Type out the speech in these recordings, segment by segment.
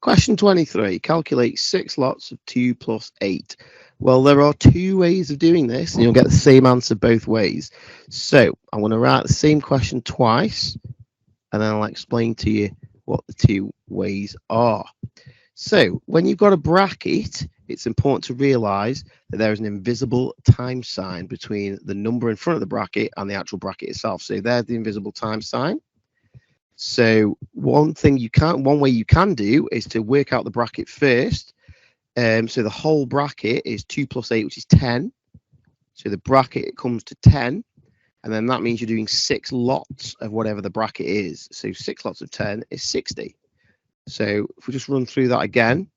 Question 23. Calculate 6 lots of 2 plus 8. Well, there are two ways of doing this, and you'll get the same answer both ways. So I'm going to write the same question twice, and then I'll explain to you what the two ways are. So when you've got a bracket, it's important to realize that there is an invisible times sign between the number in front of the bracket and the actual bracket itself. So there's the invisible times sign. So one way you can do is to work out the bracket first. So the whole bracket is 2 plus 8, which is 10. So the bracket comes to 10, and then that means you're doing 6 lots of whatever the bracket is. So 6 lots of 10 is 60. So if we just run through that again,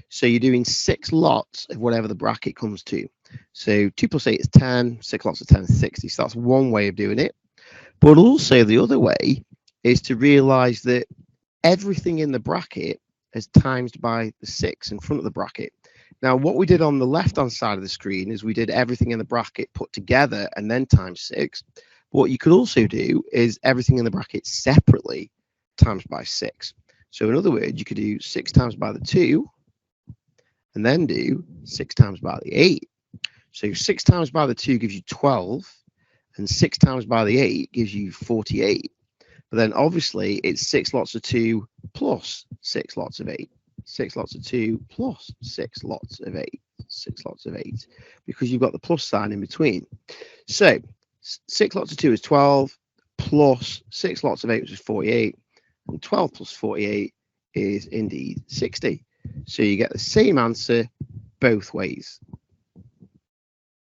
so you're doing 6 lots of whatever the bracket comes to. So 2 plus 8 is 10, 6 lots of 10 is 60. So that's one way of doing it. But also the other way is to realize that everything in the bracket is times by the 6 in front of the bracket. Now, what we did on the left-hand side of the screen is we did everything in the bracket put together and then times 6. But what you could also do is everything in the bracket separately times by 6. So in other words, you could do 6 times by the 2 and then do 6 times by the 8. So 6 times by the 2 gives you 12, and 6 times by the 8 gives you 48. But then obviously it's 6 lots of 2 plus 6 lots of 8. 6 lots of 2 plus 6 lots of 8. 6 lots of 8, because you've got the plus sign in between. So 6 lots of 2 is 12, plus 6 lots of 8, which is 48. And 12 plus 48 is indeed 60. So you get the same answer both ways.